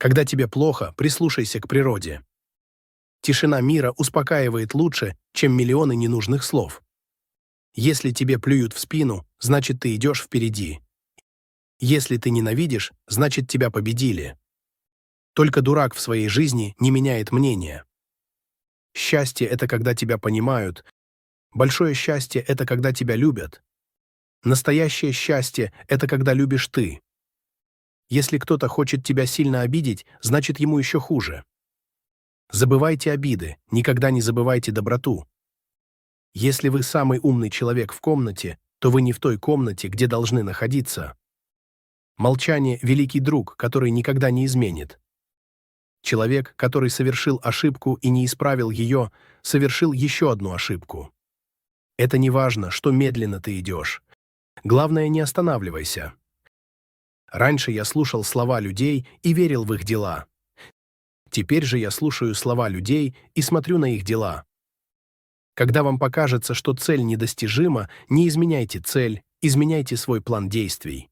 Когда тебе плохо, прислушайся к природе. Тишина мира успокаивает лучше, чем миллионы ненужных слов. Если тебе плюют в спину, значит, ты идешь впереди. Если ты ненавидишь, значит, тебя победили. Только дурак в своей жизни не меняет мнения. Счастье — это когда тебя понимают. Большое счастье — это когда тебя любят. Настоящее счастье — это когда любишь ты. Если кто-то хочет тебя сильно обидеть, значит, ему еще хуже. Забывайте обиды, никогда не забывайте доброту. Если вы самый умный человек в комнате, то вы не в той комнате, где должны находиться. Молчание — великий друг, который никогда не изменит. Человек, который совершил ошибку и не исправил ее, совершил еще одну ошибку. Это не важно, что медленно ты идешь. Главное, не останавливайся. Раньше я слушал слова людей и верил в их дела. Теперь же я слушаю слова людей и смотрю на их дела. Когда вам покажется, что цель недостижима, не изменяйте цель, изменяйте свой план действий.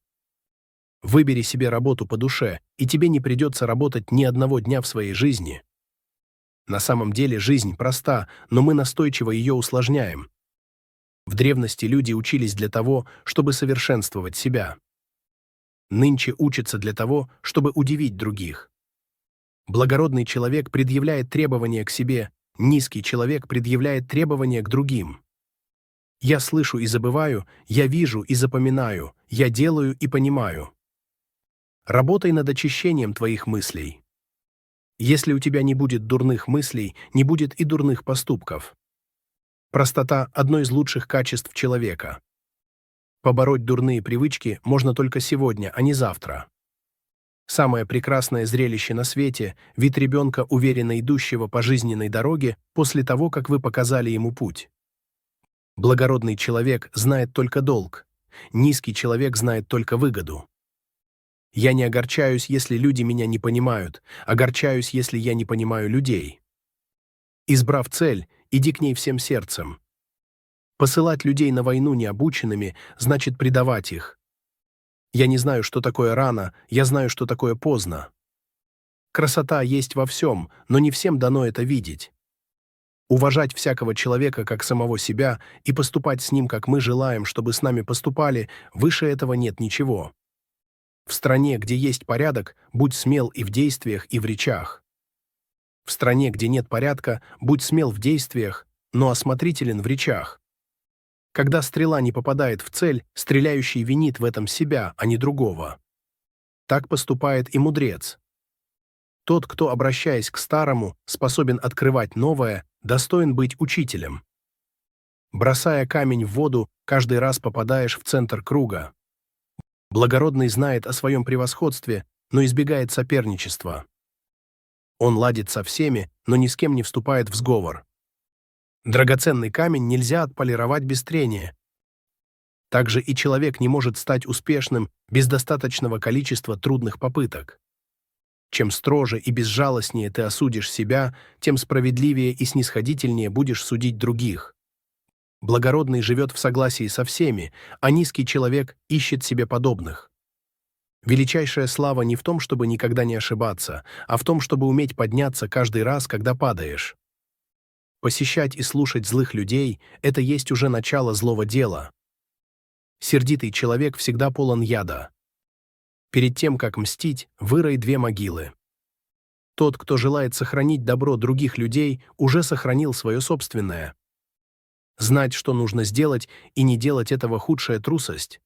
Выбери себе работу по душе, и тебе не придется работать ни одного дня в своей жизни. На самом деле жизнь проста, но мы настойчиво ее усложняем. В древности люди учились для того, чтобы совершенствовать себя. Нынче учатся для того, чтобы удивить других. Благородный человек предъявляет требования к себе, низкий человек предъявляет требования к другим. Я слышу и забываю, я вижу и запоминаю, я делаю и понимаю. Работай над очищением твоих мыслей. Если у тебя не будет дурных мыслей, не будет и дурных поступков. Простота – одно из лучших качеств человека. Побороть дурные привычки можно только сегодня, а не завтра. Самое прекрасное зрелище на свете – вид ребенка, уверенно идущего по жизненной дороге после того, как вы показали ему путь. Благородный человек знает только долг, низкий человек знает только выгоду. Я не огорчаюсь, если люди меня не понимают, огорчаюсь, если я не понимаю людей. Избрав цель, иди к ней всем сердцем. Посылать людей на войну необученными значит предавать их. Я не знаю, что такое рано, я знаю, что такое поздно. Красота есть во всем, но не всем дано это видеть. Уважать всякого человека как самого себя и поступать с ним, как мы желаем, чтобы с нами поступали, выше этого нет ничего. В стране, где есть порядок, будь смел и в действиях, и в речах. В стране, где нет порядка, будь смел в действиях, но осмотрителен в речах. Когда стрела не попадает в цель, стреляющий винит в этом себя, а не другого. Так поступает и мудрец. Тот, кто, обращаясь к старому, способен открывать новое, достоин быть учителем. Бросая камень в воду, каждый раз попадаешь в центр круга. Благородный знает о своем превосходстве, но избегает соперничества. Он ладит со всеми, но ни с кем не вступает в сговор. Драгоценный камень нельзя отполировать без трения. Также и человек не может стать успешным без достаточного количества трудных попыток. Чем строже и безжалостнее ты осудишь себя, тем справедливее и снисходительнее будешь судить других. Благородный живет в согласии со всеми, а низкий человек ищет себе подобных. Величайшая слава не в том, чтобы никогда не ошибаться, а в том, чтобы уметь подняться каждый раз, когда падаешь. Посещать и слушать злых людей – это есть уже начало злого дела. Сердитый человек всегда полон яда. Перед тем, как мстить, вырой 2 могилы. Тот, кто желает сохранить добро других людей, уже сохранил свое собственное. Знать, что нужно сделать, и не делать этого – худшая трусость.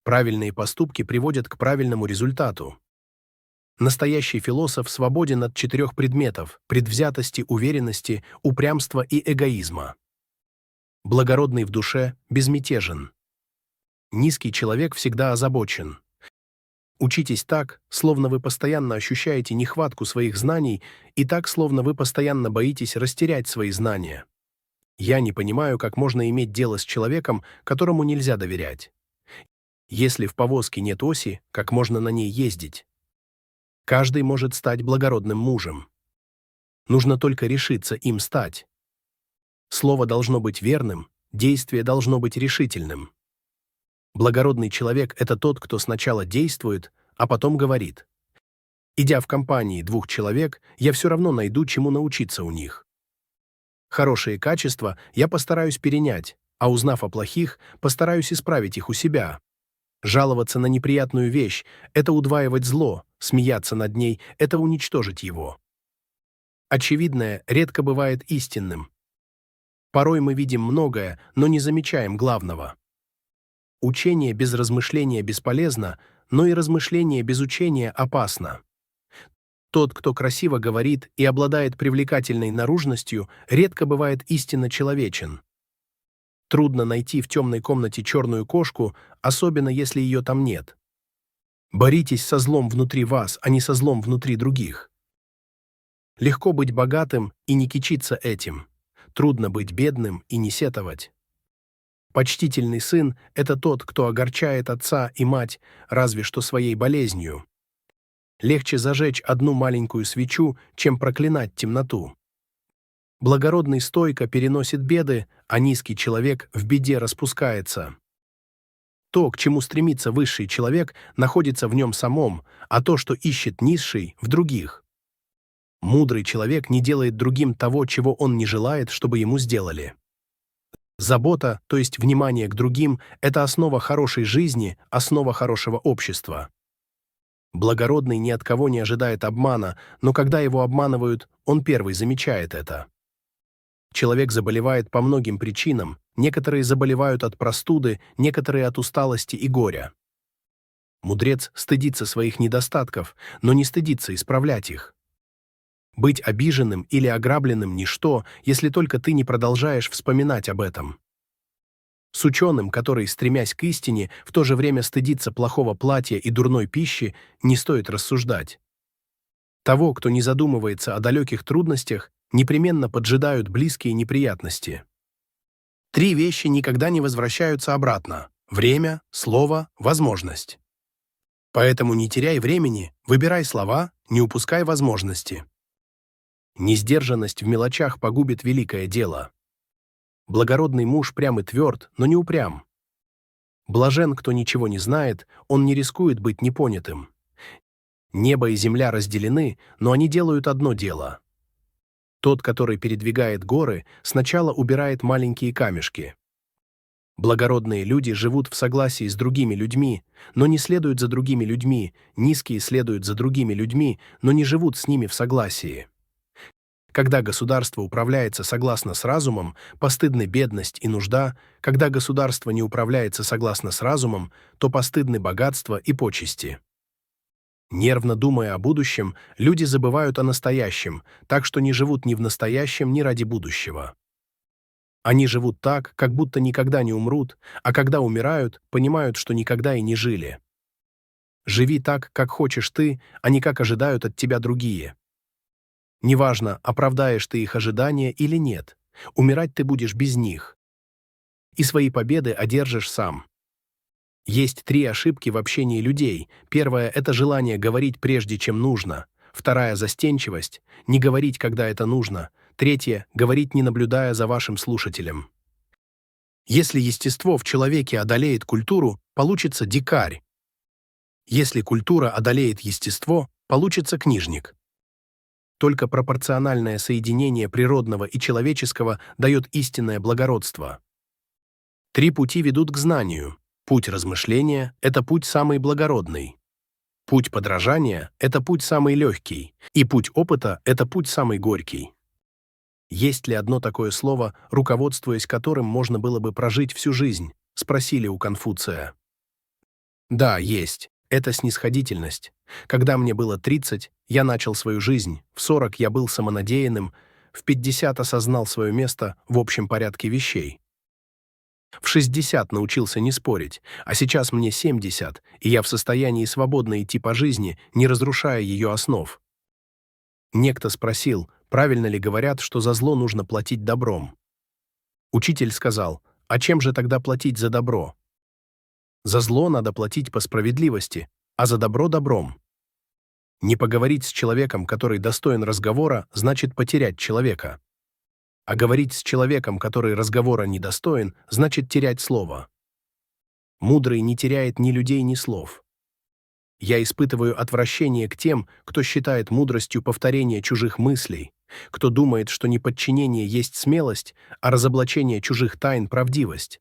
Правильные поступки приводят к правильному результату. Настоящий философ свободен от 4 предметов – предвзятости, уверенности, упрямства и эгоизма. Благородный в душе безмятежен. Низкий человек всегда озабочен. Учитесь так, словно вы постоянно ощущаете нехватку своих знаний, и так, словно вы постоянно боитесь растерять свои знания. Я не понимаю, как можно иметь дело с человеком, которому нельзя доверять. Если в повозке нет оси, как можно на ней ездить? Каждый может стать благородным мужем. Нужно только решиться им стать. Слово должно быть верным, действие должно быть решительным. Благородный человек – это тот, кто сначала действует, а потом говорит. Идя в компании двух человек, я все равно найду, чему научиться у них. Хорошие качества я постараюсь перенять, а узнав о плохих, постараюсь исправить их у себя. Жаловаться на неприятную вещь– это удваивать зло, смеяться над ней– это уничтожить его. Очевидное редко бывает истинным. Порой мы видим многое, но не замечаем главного. Учение без размышления бесполезно, но и размышление без учения опасно. Тот, кто красиво говорит и обладает привлекательной наружностью, редко бывает истинно человечен. Трудно найти в темной комнате черную кошку, особенно если ее там нет. Боритесь со злом внутри вас, а не со злом внутри других. Легко быть богатым и не кичиться этим. Трудно быть бедным и не сетовать. Почтительный сын – это тот, кто огорчает отца и мать разве что своей болезнью. Легче зажечь одну маленькую свечу, чем проклинать темноту. Благородный стойко переносит беды, а низкий человек в беде распускается. То, к чему стремится высший человек, находится в нем самом, а то, что ищет низший, в других. Мудрый человек не делает другим того, чего он не желает, чтобы ему сделали. Забота, то есть внимание к другим, это основа хорошей жизни, основа хорошего общества. Благородный ни от кого не ожидает обмана, но когда его обманывают, он первый замечает это. Человек заболевает по многим причинам, некоторые заболевают от простуды, некоторые от усталости и горя. Мудрец стыдится своих недостатков, но не стыдится исправлять их. Быть обиженным или ограбленным – ничто, если только ты не продолжаешь вспоминать об этом. С ученым, который, стремясь к истине, в то же время стыдится плохого платья и дурной пищи, не стоит рассуждать. Того, кто не задумывается о далеких трудностях, непременно поджидают близкие неприятности. 3 вещи никогда не возвращаются обратно – время, слово, возможность. Поэтому не теряй времени, выбирай слова, не упускай возможности. Несдержанность в мелочах погубит великое дело. Благородный муж прям и тверд, но не упрям. Блажен, кто ничего не знает, он не рискует быть непонятым. Небо и земля разделены, но они делают одно дело. Тот, который передвигает горы, сначала убирает маленькие камешки. Благородные люди живут в согласии с другими людьми, но не следуют за другими людьми, низкие следуют за другими людьми, но не живут с ними в согласии. Когда государство управляется согласно с разумом, постыдны бедность и нужда, когда государство не управляется согласно с разумом, то постыдны богатство и почести. Нервно думая о будущем, люди забывают о настоящем, так что не живут ни в настоящем, ни ради будущего. Они живут так, как будто никогда не умрут, а когда умирают, понимают, что никогда и не жили. Живи так, как хочешь ты, а не как ожидают от тебя другие. Неважно, оправдаешь ты их ожидания или нет, умирать ты будешь без них. И свои победы одержишь сам. Есть 3 ошибки в общении людей. Первая – это желание говорить прежде, чем нужно. Вторая – застенчивость, не говорить, когда это нужно. Третья – говорить, не наблюдая за вашим слушателем. Если естество в человеке одолеет культуру, получится дикарь. Если культура одолеет естество, получится книжник. Только пропорциональное соединение природного и человеческого дает истинное благородство. 3 пути ведут к знанию. Путь размышления – это путь самый благородный. Путь подражания – это путь самый легкий. И путь опыта – это путь самый горький. Есть ли одно такое слово, руководствуясь которым можно было бы прожить всю жизнь? Спросили у Конфуция. Да, есть. Это снисходительность. Когда мне было 30, я начал свою жизнь, в 40 я был самонадеянным, в 50 осознал свое место в общем порядке вещей. В 60 научился не спорить, а сейчас мне 70, и я в состоянии свободно идти по жизни, не разрушая ее основ. Некто спросил, правильно ли говорят, что за зло нужно платить добром. Учитель сказал, а чем же тогда платить за добро? За зло надо платить по справедливости, а за добро – добром. Не поговорить с человеком, который достоин разговора, значит потерять человека. А говорить с человеком, который разговора недостоин, значит терять слово. Мудрый не теряет ни людей, ни слов. Я испытываю отвращение к тем, кто считает мудростью повторение чужих мыслей, кто думает, что неподчинение есть смелость, а разоблачение чужих тайн — правдивость.